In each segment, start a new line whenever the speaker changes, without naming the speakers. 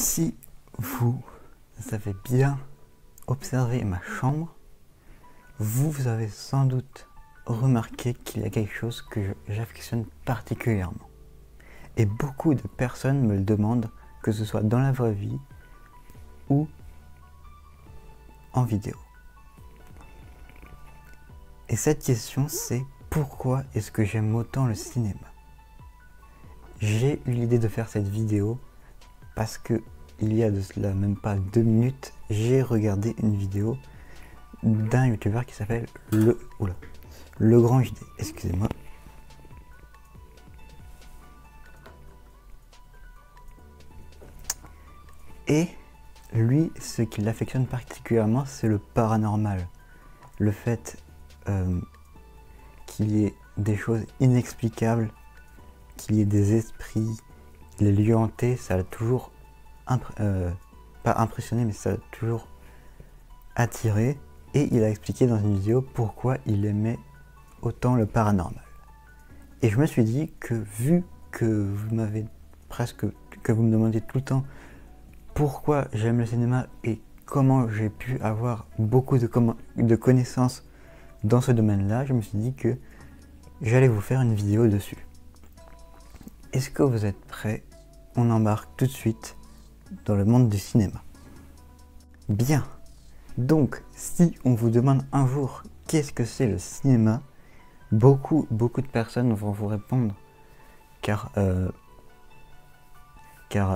Si vous avez bien observé ma chambre, vous avez sans doute remarqué qu'il y a quelque chose que j'affectionne particulièrement. Et beaucoup de personnes me le demandent, que ce soit dans la vraie vie ou en vidéo. Et cette question, c'est pourquoi est-ce que j'aime autant le cinéma? J'ai eu l'idée de faire cette vidéo parce que il y a de cela même pas 2 minutes, j'ai regardé une vidéo d'un youtubeur qui s'appelle Le Grand JD. Excusez-moi. Et lui, ce qui l'affectionne particulièrement, c'est le paranormal. Le fait qu'il y ait des choses inexplicables, qu'il y ait des esprits, les lieux hantés, ça l'a toujours, pas impressionné, mais ça l'a toujours attiré. Et il a expliqué dans une vidéo pourquoi il aimait autant le paranormal. Et je me suis dit que vu que vous m'avez que vous me demandez tout le temps pourquoi j'aime le cinéma et comment j'ai pu avoir beaucoup de connaissances dans ce domaine-là, je me suis dit que j'allais vous faire une vidéo dessus. Est-ce que vous êtes prêts? On embarque tout de suite dans le monde du cinéma. Bien. Donc, si on vous demande un jour qu'est-ce que c'est le cinéma, beaucoup de personnes vont vous répondre car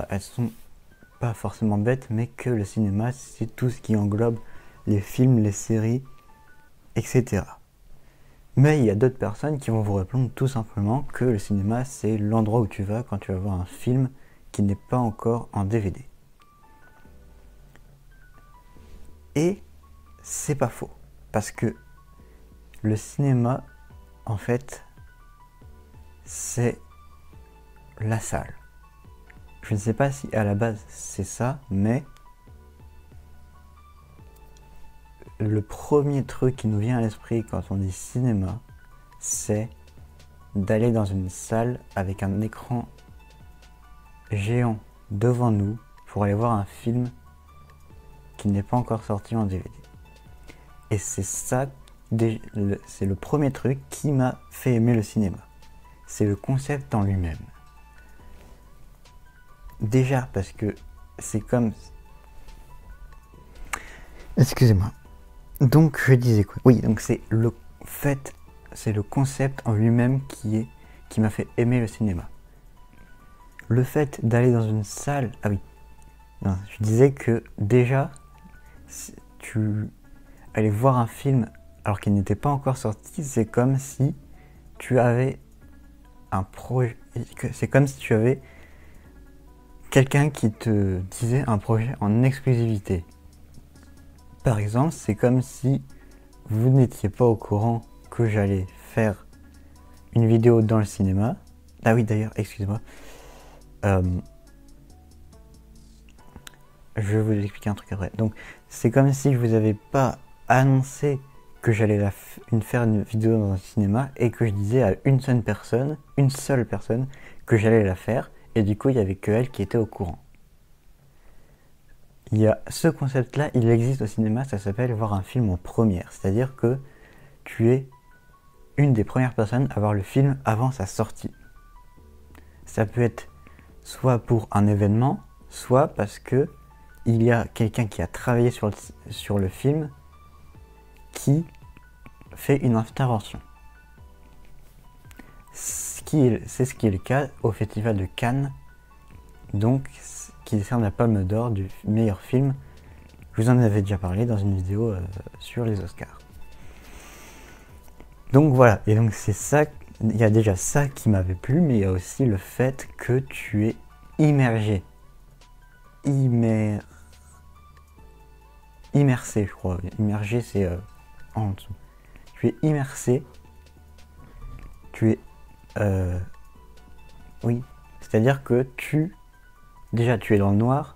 elles sont pas forcément bêtes, mais que le cinéma c'est tout ce qui englobe les films, les séries, etc. Mais il y a d'autres personnes qui vont vous répondre tout simplement que le cinéma c'est l'endroit où tu vas quand tu vas voir un film qui n'est pas encore en DVD. Et c'est pas faux, parce que le cinéma, en fait, c'est la salle. Je ne sais pas si à la base c'est ça, mais le premier truc qui nous vient à l'esprit quand on dit cinéma, c'est d'aller dans une salle avec un écran géant devant nous pour aller voir un film qui n'est pas encore sorti en DVD. Et c'est ça, c'est le premier truc qui m'a fait aimer le cinéma. C'est le concept en lui-même. Déjà parce que c'est comme... Excusez-moi. Donc je disais quoi? Oui, donc c'est le fait, c'est le concept en lui-même qui m'a fait aimer le cinéma. Le fait d'aller dans une salle... Ah oui. Non, je disais que déjà, si tu allais voir un film alors qu'il n'était pas encore sorti, c'est comme si tu avais un projet... C'est comme si tu avais quelqu'un qui te disait un projet en exclusivité. Par exemple, c'est comme si vous n'étiez pas au courant que j'allais faire une vidéo dans le cinéma. Ah oui, d'ailleurs, excusez-moi. Je vais vous expliquer un truc après. Donc, c'est comme si je vous avais pas annoncé que j'allais faire une vidéo dans un cinéma et que je disais à une seule personne que j'allais la faire. Et du coup, il n'y avait que elle qui était au courant. Il y a ce concept-là, il existe au cinéma, ça s'appelle voir un film en première. C'est-à-dire que tu es une des premières personnes à voir le film avant sa sortie. Ça peut être soit pour un événement, soit parce que il y a quelqu'un qui a travaillé sur le film qui fait une intervention. C'est ce qui est le cas au Festival de Cannes, donc qui décerne la Palme d'Or du meilleur film. Je vous en avais déjà parlé dans une vidéo sur les Oscars. Donc voilà, et donc c'est ça, il y a déjà ça qui m'avait plu, mais il y a aussi le fait que tu es immergé. Immersé, je crois. Immergé, c'est en dessous. Tu es immersé. Tu es... oui. C'est-à-dire que déjà, tu es dans le noir.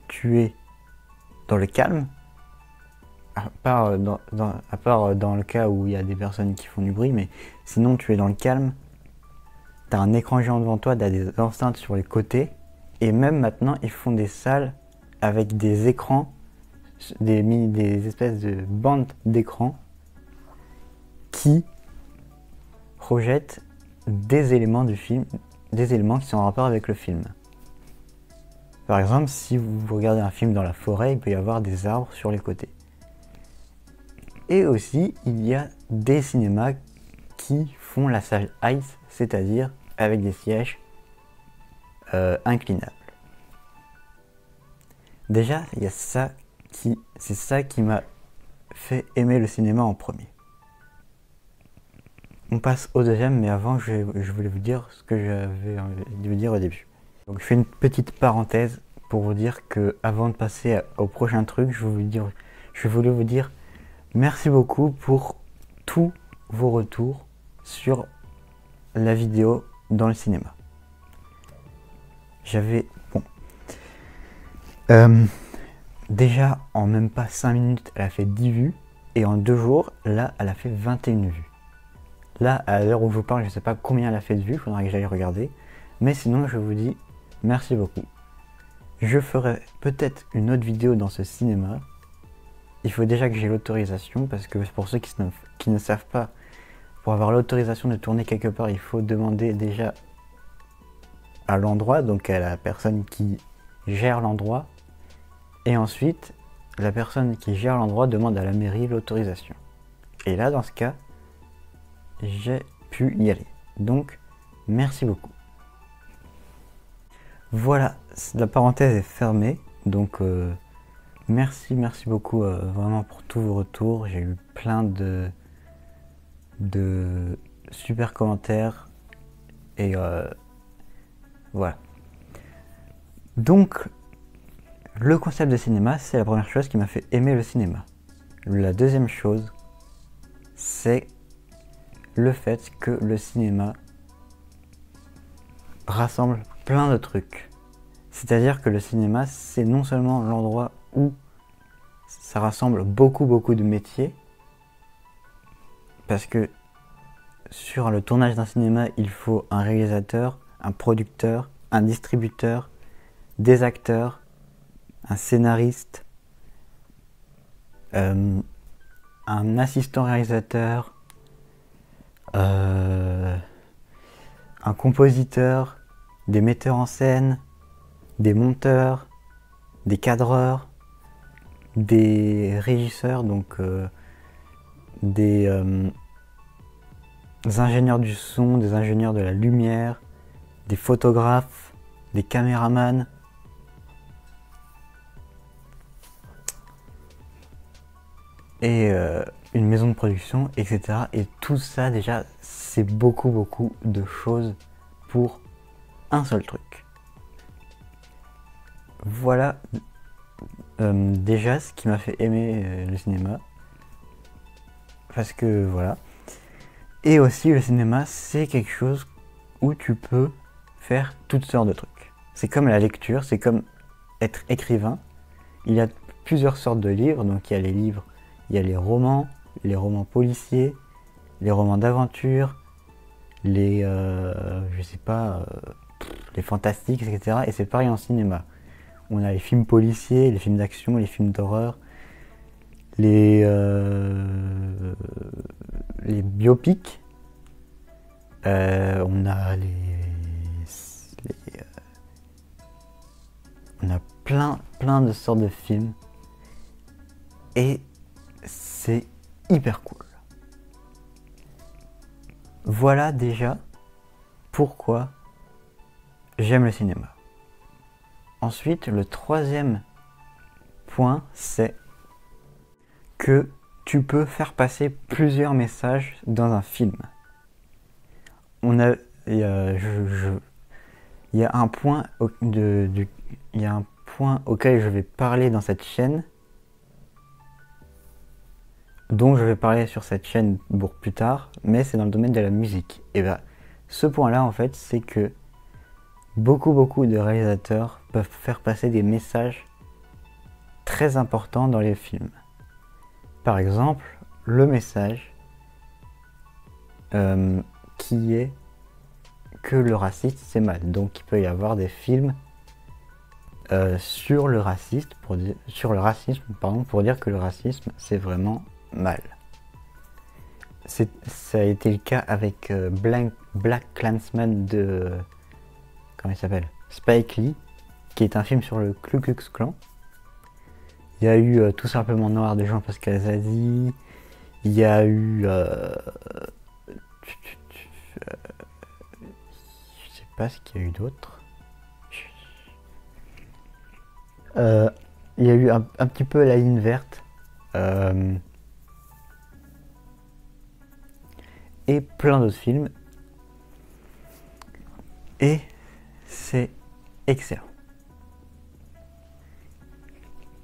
Tu es dans le calme. À part dans le cas où il y a des personnes qui font du bruit, mais sinon, tu es dans le calme. Tu as un écran géant devant toi, tu as des enceintes sur les côtés. Et même maintenant, ils font des salles avec des écrans, des espèces de bandes d'écran qui projettent des éléments du film, des éléments qui sont en rapport avec le film. Par exemple, si vous regardez un film dans la forêt, il peut y avoir des arbres sur les côtés. Et aussi, il y a des cinémas qui font la salle ICE, c'est-à-dire avec des sièges inclinables. Déjà, il y a c'est ça qui m'a fait aimer le cinéma en premier. On passe au deuxième, mais avant, je voulais vous dire ce que j'avais envie de vous dire au début. Donc, je fais une petite parenthèse pour vous dire que, avant de passer au prochain truc, je voulais vous dire merci beaucoup pour tous vos retours sur la vidéo dans le cinéma. Déjà, en même pas 5 minutes, elle a fait 10 vues. Et en 2 jours, là, elle a fait 21 vues. Là, à l'heure où je vous parle, je ne sais pas combien elle a fait de vues, il faudra que j'aille regarder. Mais sinon, je vous dis merci beaucoup. Je ferai peut-être une autre vidéo dans ce cinéma. Il faut déjà que j'ai l'autorisation, parce que pour ceux qui ne savent pas, pour avoir l'autorisation de tourner quelque part, il faut demander déjà à l'endroit, donc à la personne qui gère l'endroit. Et ensuite, la personne qui gère l'endroit demande à la mairie l'autorisation. Et là, dans ce cas, j'ai pu y aller. Donc, merci beaucoup. Voilà, la parenthèse est fermée. Donc, merci beaucoup vraiment pour tous vos retours. J'ai eu plein de super commentaires. Et voilà. Donc, le concept de cinéma, c'est la première chose qui m'a fait aimer le cinéma. La deuxième chose, c'est le fait que le cinéma rassemble plein de trucs. C'est-à-dire que le cinéma, c'est non seulement l'endroit où ça rassemble beaucoup de métiers, parce que sur le tournage d'un cinéma, il faut un réalisateur, un producteur, un distributeur, des acteurs, un scénariste, un assistant réalisateur, un compositeur, des metteurs en scène, des monteurs, des cadreurs, des régisseurs, donc des ingénieurs du son, des ingénieurs de la lumière, des photographes, des caméramans, et une maison de production, etc. Et tout ça, déjà, c'est beaucoup de choses pour un seul truc. Voilà déjà ce qui m'a fait aimer le cinéma. Parce que voilà. Et aussi, le cinéma, c'est quelque chose où tu peux faire toutes sortes de trucs. C'est comme la lecture, c'est comme être écrivain. Il y a plusieurs sortes de livres, donc il y a les livres. Il y a les romans policiers, les romans d'aventure, les, je sais pas, les fantastiques, etc. Et c'est pareil en cinéma. On a les films policiers, les films d'action, les films d'horreur, les biopics. On a on a plein de sortes de films. Et c'est hyper cool. Voilà déjà pourquoi j'aime le cinéma. Ensuite, le troisième point, c'est que tu peux faire passer plusieurs messages dans un film. Il y a un point auquel je vais parler dans cette chaîne, dont je vais parler sur cette chaîne pour plus tard, mais c'est dans le domaine de la musique. Et bien, ce point-là, en fait, c'est que beaucoup de réalisateurs peuvent faire passer des messages très importants dans les films. Par exemple, le message qui est que le racisme c'est mal. Donc il peut y avoir des films sur le racisme, pour dire que le racisme c'est vraiment mal. Ça a été le cas avec Black Klansman de comment il s'appelle, Spike Lee, qui est un film sur le Ku Klux Klan. Il y a eu tout simplement Noir de Jean-Pascal Zadi. Il y a eu je sais pas ce qu'il y a eu d'autre. Il y a eu un petit peu La Ligne Verte. Et plein d'autres films. Et c'est excellent.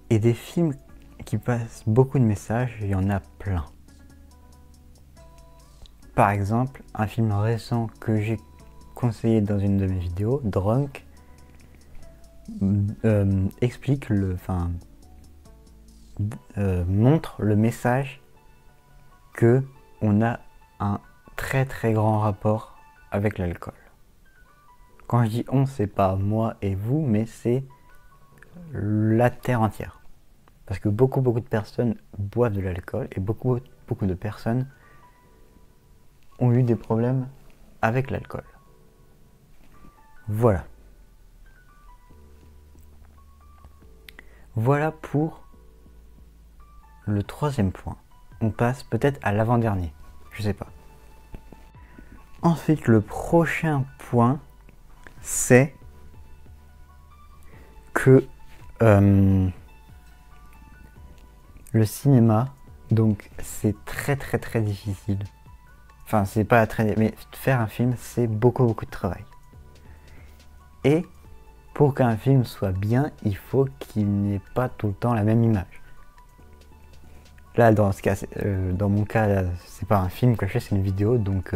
Et des films qui passent beaucoup de messages, il y en a plein. Par exemple, un film récent que j'ai conseillé dans une de mes vidéos, Drunk, montre le message que on a un très très grand rapport avec l'alcool. Quand je dis on, c'est pas moi et vous, mais c'est la terre entière. Parce que beaucoup de personnes boivent de l'alcool et beaucoup de personnes ont eu des problèmes avec l'alcool. Voilà. Voilà pour le troisième point. On passe peut-être à l'avant-dernier. Je sais pas. Ensuite, le prochain point, c'est que le cinéma, donc c'est très difficile. Enfin, c'est pas très... Mais faire un film, c'est beaucoup de travail. Et pour qu'un film soit bien, il faut qu'il n'ait pas tout le temps la même image. Là, dans ce cas, dans mon cas, c'est pas un film que je fais, c'est une vidéo, donc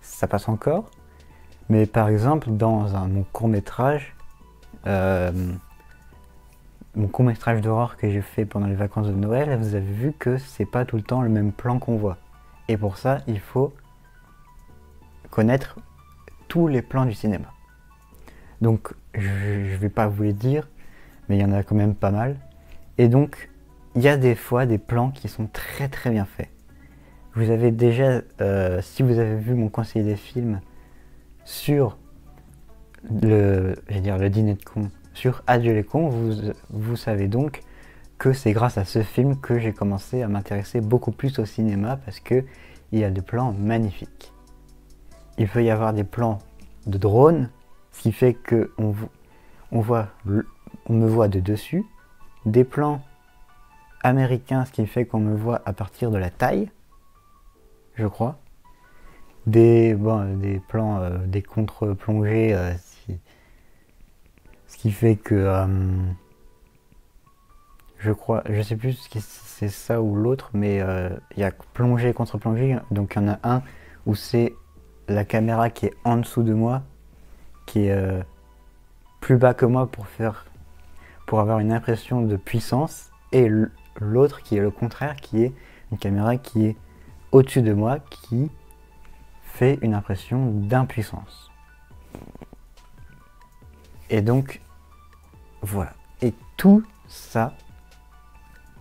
ça passe encore. Mais par exemple, dans mon court-métrage, d'horreur que j'ai fait pendant les vacances de Noël, vous avez vu que c'est pas tout le temps le même plan qu'on voit. Et pour ça, il faut connaître tous les plans du cinéma. Donc, je vais pas vous les dire, mais il y en a quand même pas mal. Et donc, il y a des fois des plans qui sont très bien faits. Vous avez déjà, si vous avez vu mon conseiller des films sur le dîner de cons, sur Adieu les cons, vous savez donc que c'est grâce à ce film que j'ai commencé à m'intéresser beaucoup plus au cinéma, parce que il y a des plans magnifiques. Il peut y avoir des plans de drone, ce qui fait que on me voit de dessus, des plans américains, ce qui fait qu'on me voit à partir de la taille, je crois, des plans, des contre-plongées, ce qui fait que je sais plus si c'est ça ou l'autre, mais il y a plongée et contre-plongée, donc il y en a un où c'est la caméra qui est en dessous de moi, qui est plus bas que moi pour avoir une impression de puissance, et l'autre qui est le contraire, qui est une caméra qui est au-dessus de moi, qui fait une impression d'impuissance. Et donc voilà, et tout ça,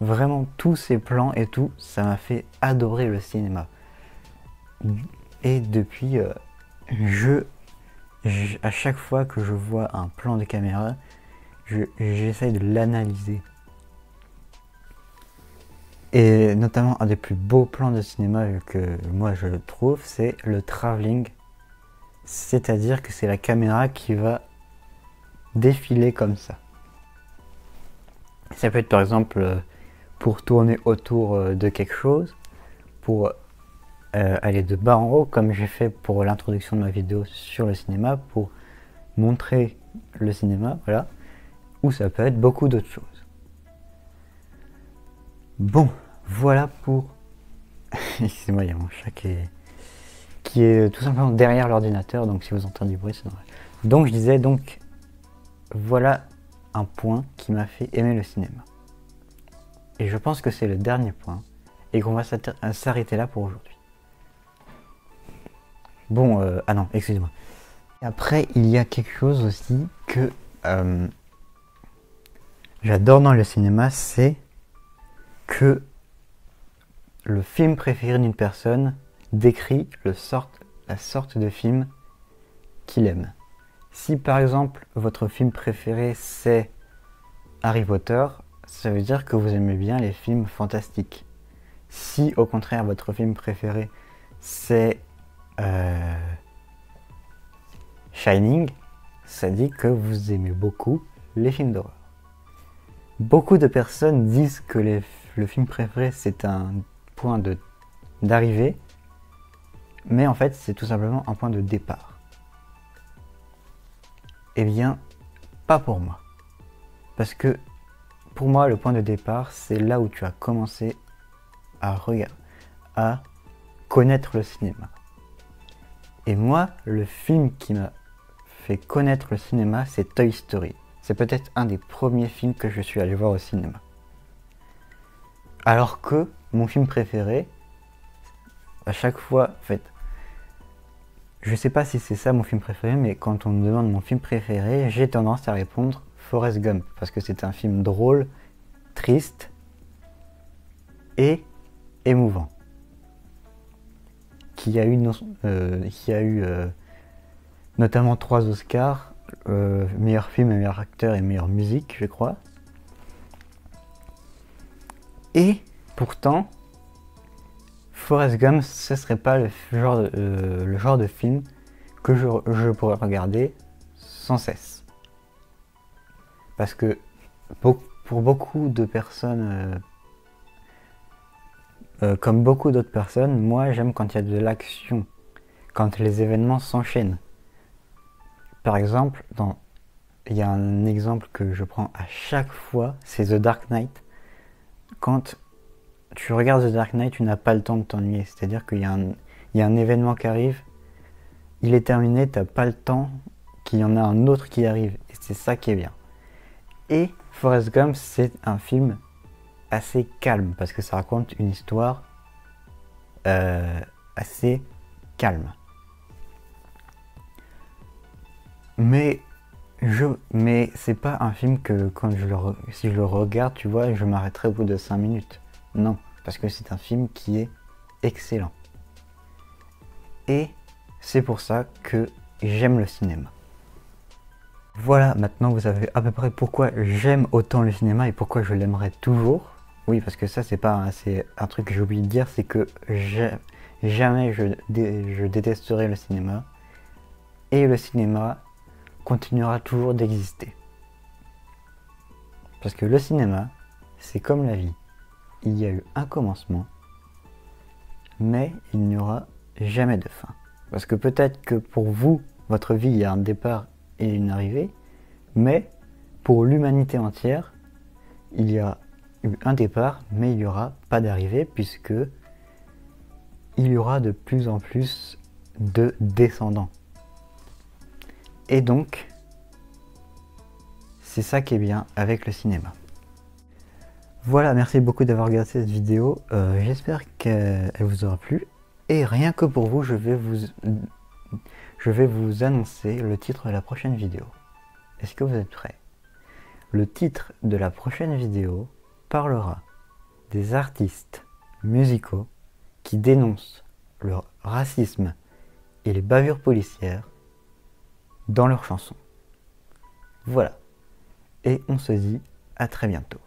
vraiment tous ces plans et tout, ça m'a fait adorer le cinéma. Et depuis, à chaque fois que je vois un plan de caméra, j'essaye de l'analyser. Et notamment, un des plus beaux plans de cinéma que moi je trouve, c'est le travelling. C'est-à-dire que c'est la caméra qui va défiler comme ça. Ça peut être par exemple pour tourner autour de quelque chose, pour aller de bas en haut, comme j'ai fait pour l'introduction de ma vidéo sur le cinéma, pour montrer le cinéma, voilà. Ou ça peut être beaucoup d'autres choses. Bon, voilà pour... Excusez-moi, il y a mon chat qui est tout simplement derrière l'ordinateur, donc si vous entendez du bruit, c'est normal. Donc je disais, donc, voilà un point qui m'a fait aimer le cinéma. Et je pense que c'est le dernier point, et qu'on va s'arrêter là pour aujourd'hui. Bon, ah non, excusez-moi. Après, il y a quelque chose aussi que j'adore dans le cinéma, c'est que le film préféré d'une personne décrit la sorte de film qu'il aime. Si par exemple votre film préféré c'est Harry Potter, ça veut dire que vous aimez bien les films fantastiques. Si au contraire votre film préféré c'est Shining, ça dit que vous aimez beaucoup les films d'horreur. Beaucoup de personnes disent que le film préféré c'est un point d'arrivée, mais en fait c'est tout simplement un point de départ. Eh bien, pas pour moi. Parce que pour moi le point de départ c'est là où tu as commencé à connaître le cinéma. Et moi, le film qui m'a fait connaître le cinéma, c'est Toy Story. C'est peut-être un des premiers films que je suis allé voir au cinéma. Alors que mon film préféré, à chaque fois, en fait, je sais pas si c'est ça mon film préféré, mais quand on me demande mon film préféré, j'ai tendance à répondre Forrest Gump, parce que c'est un film drôle, triste et émouvant. Qui a eu notamment 3 Oscars, meilleur film, meilleur acteur et meilleure musique, je crois. Et pourtant, Forrest Gump, ce serait pas le genre de film que je pourrais regarder sans cesse. Parce que pour beaucoup de personnes, comme beaucoup d'autres personnes, moi j'aime quand il y a de l'action, quand les événements s'enchaînent. Par exemple, il y a un exemple que je prends à chaque fois, c'est The Dark Knight. Quand tu regardes The Dark Knight, tu n'as pas le temps de t'ennuyer. C'est-à-dire qu'il y a un événement qui arrive, il est terminé, tu n'as pas le temps qu'il y en a un autre qui arrive. Et c'est ça qui est bien. Et Forrest Gump, c'est un film assez calme, parce que ça raconte une histoire assez calme. Mais c'est pas un film que si je le regarde, tu vois, je m'arrêterai au bout de 5 minutes. Non, parce que c'est un film qui est excellent. Et c'est pour ça que j'aime le cinéma. Voilà, maintenant vous savez à peu près pourquoi j'aime autant le cinéma et pourquoi je l'aimerais toujours. Oui, parce que ça c'est un truc que j'ai oublié de dire, c'est que jamais je détesterai le cinéma. Et le cinéma continuera toujours d'exister. Parce que le cinéma, c'est comme la vie. Il y a eu un commencement, mais il n'y aura jamais de fin. Parce que peut-être que pour vous, votre vie, il y a un départ et une arrivée, mais pour l'humanité entière, il y a eu un départ, mais il n'y aura pas d'arrivée, puisque il y aura de plus en plus de descendants. Et donc, c'est ça qui est bien avec le cinéma. Voilà, merci beaucoup d'avoir regardé cette vidéo. J'espère qu'elle vous aura plu. Et rien que pour vous, je vais vous annoncer le titre de la prochaine vidéo. Est-ce que vous êtes prêts? Le titre de la prochaine vidéo parlera des artistes musicaux qui dénoncent le racisme et les bavures policières dans leurs chansons. Voilà. Et on se dit à très bientôt.